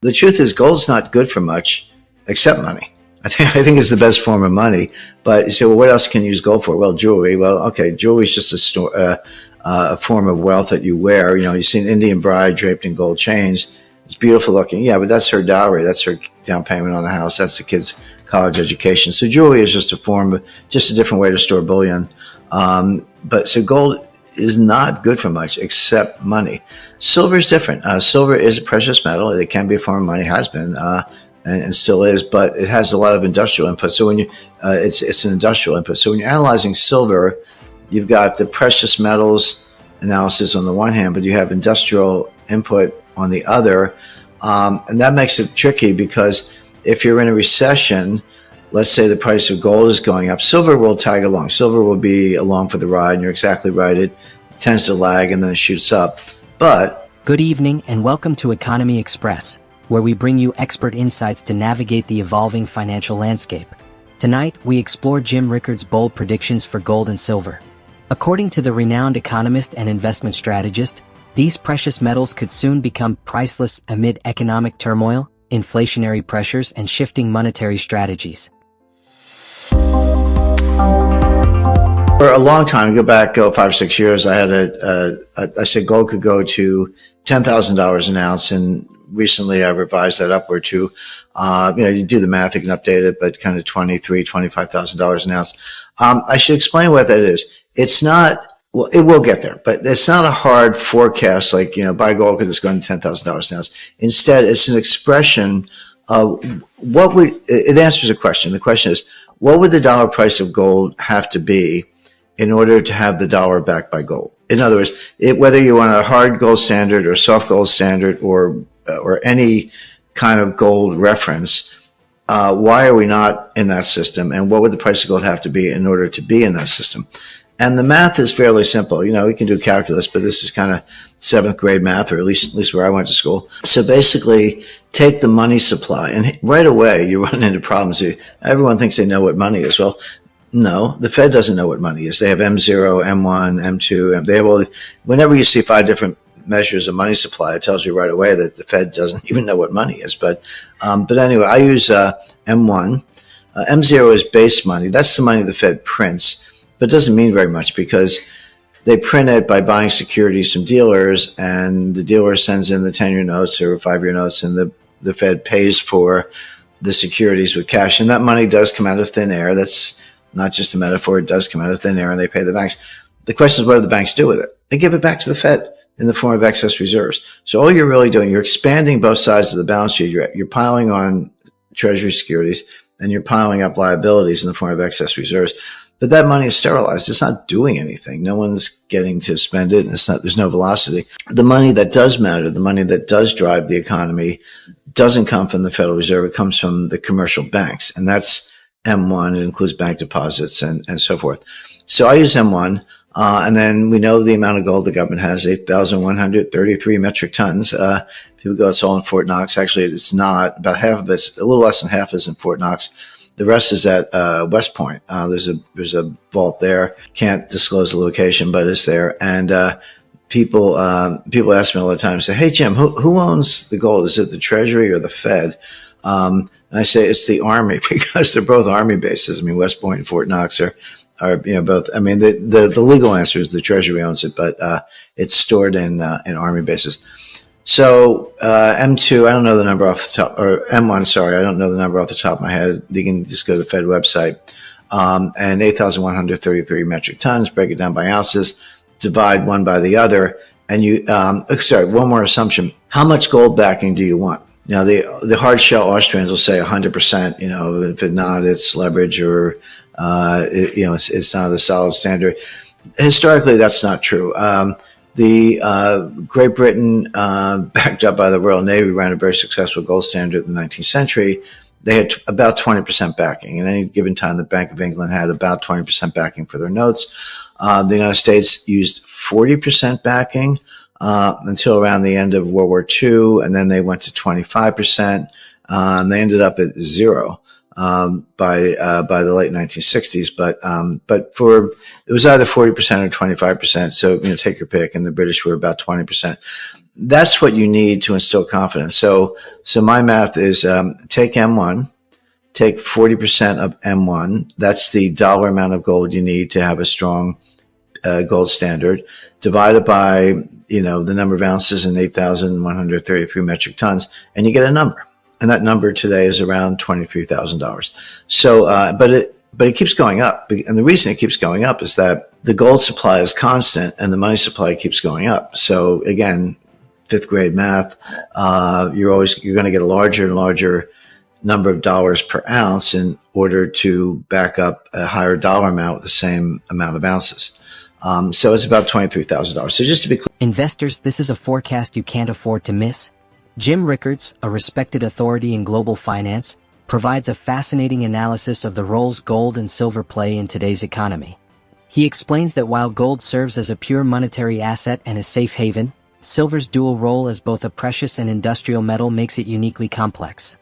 The truth is gold's not good for much except money. I think it's the best form of money. But you say, well, what else can you use gold for? Well, jewelry. Well, okay, jewelry is just a form of wealth that you wear. You see an Indian bride draped in gold chains. It's beautiful looking. Yeah, but that's her dowry. That's her down payment on the house. That's the kid's college education. So jewelry is just just a different way to store bullion. So gold is not good for much except money. Silver is different. Silver is a precious metal. It can be a form of money, has been, and still is, but it has a lot of industrial input. So when it's an industrial input. So when you're analyzing silver, you've got the precious metals analysis on the one hand, but you have industrial input on the other. And that makes it tricky because if you're in a recession, let's say the price of gold is going up, silver will tag along. Silver will be along for the ride, and you're exactly right. It tends to lag and then it shoots up. But good evening and welcome to Economy Express, where we bring you expert insights to navigate the evolving financial landscape. Tonight, we explore Jim Rickards' bold predictions for gold and silver. According to the renowned economist and investment strategist, these precious metals could soon become priceless amid economic turmoil, inflationary pressures, and shifting monetary strategies. For a long time, go 5 or 6 years, I had I said gold could go to $10,000 an ounce, and recently I revised that upward to, you do the math, you can update it, but kind of $25,000 an ounce. I should explain what that is. It's not, well, it will get there, but it's not a hard forecast like, buy gold because it's going to $10,000 an ounce. Instead, it's an expression of it answers a question. The question is, what would the dollar price of gold have to be in order to have the dollar backed by gold? In other words, whether you want a hard gold standard or soft gold standard or any kind of gold reference, why are we not in that system? And what would the price of gold have to be in order to be in that system? And the math is fairly simple. We can do calculus, but this is kind of 7th grade math, or at least where I went to school. So basically, take the money supply, and right away you run into problems. Everyone thinks they know what money is. Well, no, the Fed doesn't know what money is. They have M0, M1, M2. They have all these. Whenever you see 5 different measures of money supply, it tells you right away that the Fed doesn't even know what money is. But anyway, I use M1. M0 is base money. That's the money the Fed prints, but it doesn't mean very much because they print it by buying securities from dealers, and the dealer sends in the 10-year notes or 5-year notes, and the Fed pays for the securities with cash. And that money does come out of thin air. That's not just a metaphor. It does come out of thin air, and they pay the banks. The question is, what do the banks do with it? They give it back to the Fed in the form of excess reserves. So all you're really doing, you're expanding both sides of the balance sheet. You're piling on treasury securities, and you're piling up liabilities in the form of excess reserves. But that money is sterilized. It's not doing anything. No one's getting to spend it, and there's no velocity. The money that does matter, the money that does drive the economy, doesn't come from the Federal Reserve. It comes from the commercial banks, and that's M1. It includes bank deposits and so forth. So I use M1, and then we know the amount of gold the government has, 8,133 metric tons. People go, it's all in Fort Knox. Actually, it's not. About half of it's, a little less than half is in Fort Knox. The rest is at West Point. There's a vault there. Can't disclose the location, but it's there. And people ask me all the time, say, "Hey Jim, who owns the gold? Is it the Treasury or the Fed?" And I say it's the Army, because they're both Army bases. I mean, West Point and Fort Knox are both. I mean, the legal answer is the Treasury owns it, but it's stored in Army bases. So M2, I don't know the number off the top, or M1, sorry, I don't know the number off the top of my head. You can just go to the Fed website. And 8,133 metric tons, break it down by ounces, divide one by the other, and one more assumption. How much gold backing do you want? Now, the hard shell Austrians will say 100%, if it's not, it's leverage, or, it's not a solid standard. Historically, that's not true. Great Britain, backed up by the Royal Navy, ran a very successful gold standard in the 19th century. They had about 20% backing. At any given time, the Bank of England had about 20% backing for their notes. The United States used 40% backing until around the end of World War II, and then they went to 25%. They ended up at zero by the late 1960s, but it was either 40% or 25%. So, take your pick, and the British were about 20%. that's what you need to instill confidence. So my math is, take M1, take 40% of M1. That's the dollar amount of gold you need to have a strong gold standard, divided by, the number of ounces in 8,133 metric tons, and you get a number. And that number today is around $23,000. So, but it keeps going up. And the reason it keeps going up is that the gold supply is constant and the money supply keeps going up. So again, fifth grade math, you're going to get a larger and larger number of dollars per ounce in order to back up a higher dollar amount with the same amount of ounces. So it's about $23,000. So just to be clear. Investors, this is a forecast you can't afford to miss. Jim Rickards, a respected authority in global finance, provides a fascinating analysis of the roles gold and silver play in today's economy. He explains that while gold serves as a pure monetary asset and a safe haven, silver's dual role as both a precious and industrial metal makes it uniquely complex.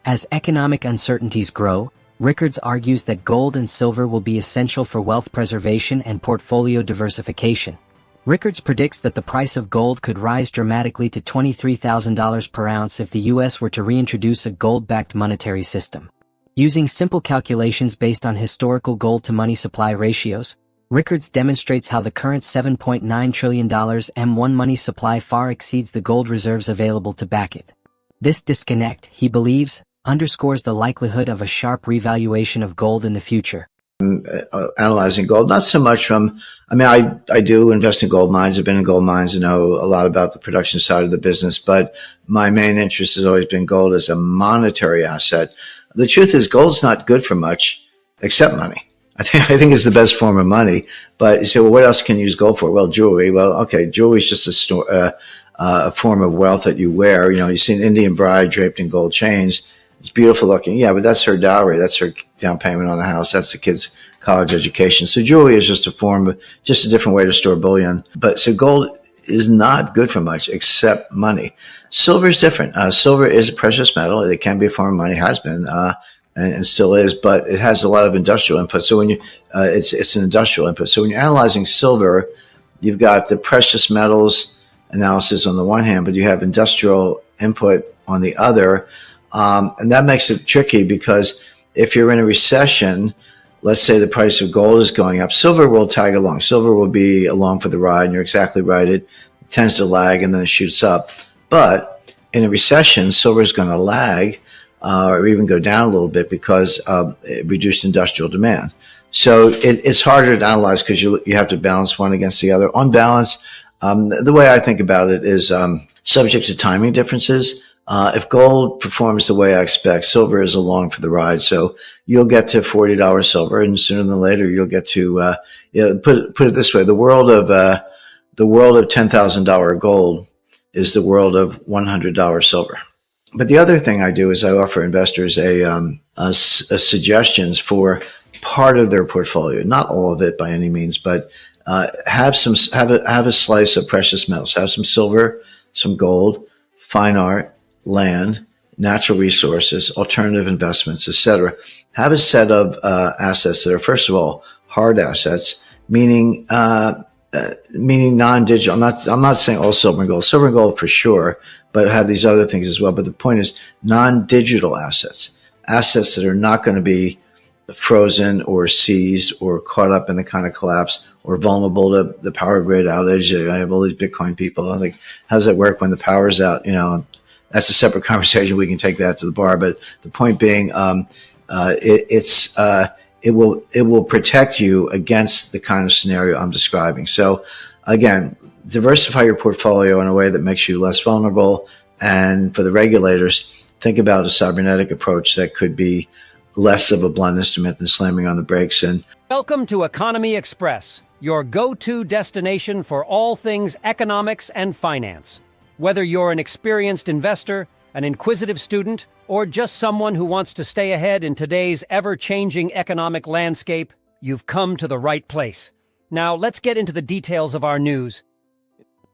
As economic uncertainties grow, Rickards argues that gold and silver will be essential for wealth preservation and portfolio diversification. Rickards predicts that the price of gold could rise dramatically to $23,000 per ounce if the U.S. were to reintroduce a gold-backed monetary system. Using simple calculations based on historical gold-to-money supply ratios, Rickards demonstrates how the current $7.9 trillion M1 money supply far exceeds the gold reserves available to back it. This disconnect, he believes, underscores the likelihood of a sharp revaluation of gold in the future. Analyzing gold, not so much from, I do invest in gold mines. I've been in gold mines and know a lot about the production side of the business, but my main interest has always been gold as a monetary asset. The truth is gold's not good for much except money. I think it's the best form of money, but you say, well, what else can you use gold for? Well, jewelry. Well, okay, jewelry is just a form of wealth that you wear. You see an Indian bride draped in gold chains. It's beautiful looking. Yeah, but that's her dowry. That's her down payment on the house. That's the kid's college education. So jewelry is just a different way to store bullion. But so gold is not good for much except money. Silver is different. Silver is a precious metal. It can be a form of money, has been, and still is, but it has a lot of industrial input. So when it's an industrial input. So when you're analyzing silver, you've got the precious metals analysis on the one hand, but you have industrial input on the other. And that makes it tricky because if you're in a recession, let's say the price of gold is going up, silver will tag along. Silver will be along for the ride. And you're exactly right. It tends to lag and then it shoots up. But in a recession, silver is going to lag or even go down a little bit because of reduced industrial demand. So it's harder to analyze because you have to balance one against the other. On balance, the way I think about it is subject to timing differences. If gold performs the way I expect, silver is along for the ride. So you'll get to $40 silver, and sooner than later you'll get to put it this way: the world of $10,000 gold is the world of $100 silver. But the other thing I do is I offer investors a suggestions for part of their portfolio, not all of it by any means, but have a slice of precious metals, have some silver, some gold, fine art, land, natural resources, alternative investments, etc. Have a set of assets that are, first of all, hard assets, meaning non-digital. I'm not saying all silver and gold for sure, but have these other things as well. But the point is non-digital assets that are not going to be frozen or seized or caught up in the kind of collapse or vulnerable to the power grid outage. I have all these Bitcoin people. I'm like, how does it work when the power's out? That's a separate conversation. We can take that to the bar. But the point being, it will protect you against the kind of scenario I'm describing. So again, diversify your portfolio in a way that makes you less vulnerable. And for the regulators, think about a cybernetic approach that could be less of a blunt instrument than slamming on the brakes. And welcome to Economy Express, your go-to destination for all things economics and finance. Whether you're an experienced investor, an inquisitive student, or just someone who wants to stay ahead in today's ever-changing economic landscape, you've come to the right place. Now, let's get into the details of our news.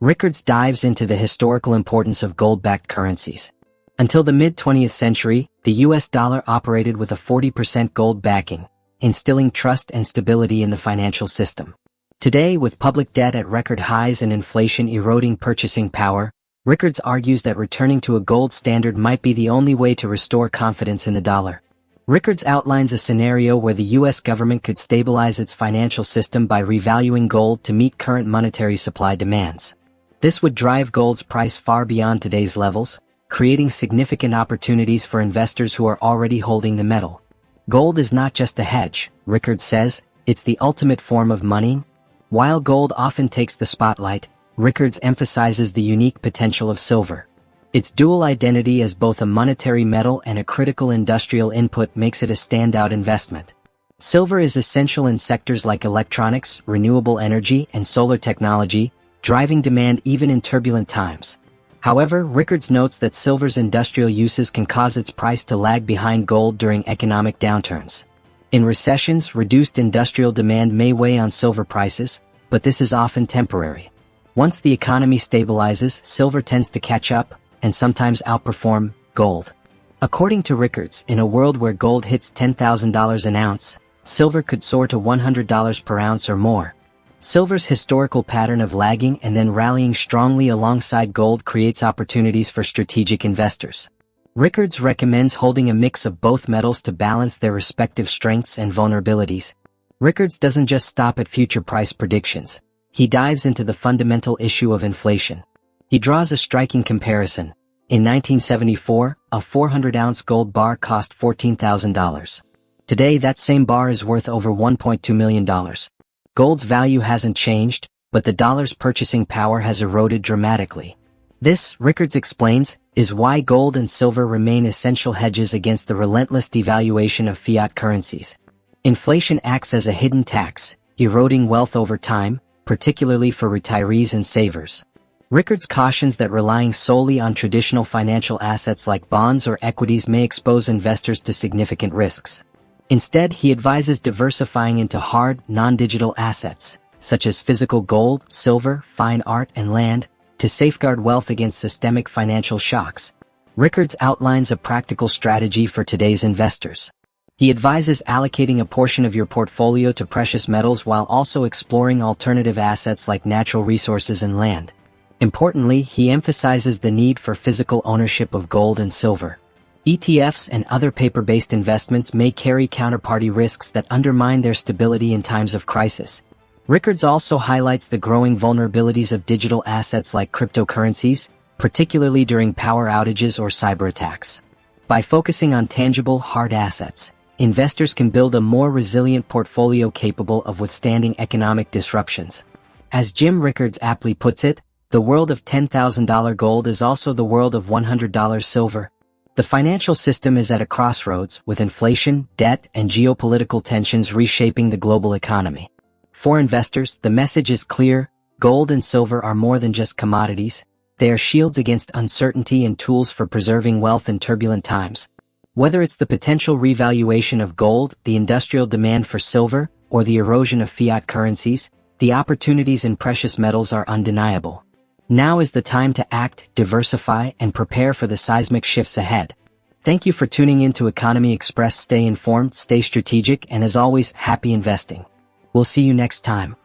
Rickards dives into the historical importance of gold-backed currencies. Until the mid-20th century, the US dollar operated with a 40% gold backing, instilling trust and stability in the financial system. Today, with public debt at record highs and inflation eroding purchasing power, Rickards argues that returning to a gold standard might be the only way to restore confidence in the dollar. Rickards outlines a scenario where the U.S. government could stabilize its financial system by revaluing gold to meet current monetary supply demands. This would drive gold's price far beyond today's levels, creating significant opportunities for investors who are already holding the metal. Gold is not just a hedge, Rickards says, it's the ultimate form of money. While gold often takes the spotlight, Rickards emphasizes the unique potential of silver. Its dual identity as both a monetary metal and a critical industrial input makes it a standout investment. Silver is essential in sectors like electronics, renewable energy, and solar technology, driving demand even in turbulent times. However, Rickards notes that silver's industrial uses can cause its price to lag behind gold during economic downturns. In recessions, reduced industrial demand may weigh on silver prices, but this is often temporary. Once the economy stabilizes, silver tends to catch up, and sometimes outperform gold. According to Rickards, in a world where gold hits $10,000 an ounce, silver could soar to $100 per ounce or more. Silver's historical pattern of lagging and then rallying strongly alongside gold creates opportunities for strategic investors. Rickards recommends holding a mix of both metals to balance their respective strengths and vulnerabilities. Rickards doesn't just stop at future price predictions. He dives into the fundamental issue of inflation. He draws a striking comparison. In 1974, a 400-ounce gold bar cost $14,000. Today that same bar is worth over $1.2 million. Gold's value hasn't changed, but the dollar's purchasing power has eroded dramatically. This, Rickards explains, is why gold and silver remain essential hedges against the relentless devaluation of fiat currencies. Inflation acts as a hidden tax, eroding wealth over time, particularly for retirees and savers. Rickards cautions that relying solely on traditional financial assets like bonds or equities may expose investors to significant risks. Instead, he advises diversifying into hard, non-digital assets, such as physical gold, silver, fine art, and land, to safeguard wealth against systemic financial shocks. Rickards outlines a practical strategy for today's investors. He advises allocating a portion of your portfolio to precious metals while also exploring alternative assets like natural resources and land. Importantly, he emphasizes the need for physical ownership of gold and silver. ETFs and other paper-based investments may carry counterparty risks that undermine their stability in times of crisis. Rickards also highlights the growing vulnerabilities of digital assets like cryptocurrencies, particularly during power outages or cyber attacks. By focusing on tangible, hard assets, investors can build a more resilient portfolio capable of withstanding economic disruptions. As Jim Rickards aptly puts it, the world of $10,000 gold is also the world of $100 silver. The financial system is at a crossroads, with inflation, debt, and geopolitical tensions reshaping the global economy. For investors, the message is clear: gold and silver are more than just commodities. They are shields against uncertainty and tools for preserving wealth in turbulent times. Whether it's the potential revaluation of gold, the industrial demand for silver, or the erosion of fiat currencies, the opportunities in precious metals are undeniable. Now is the time to act, diversify, and prepare for the seismic shifts ahead. Thank you for tuning in to Economy Express. Stay informed, stay strategic, and as always, happy investing. We'll see you next time.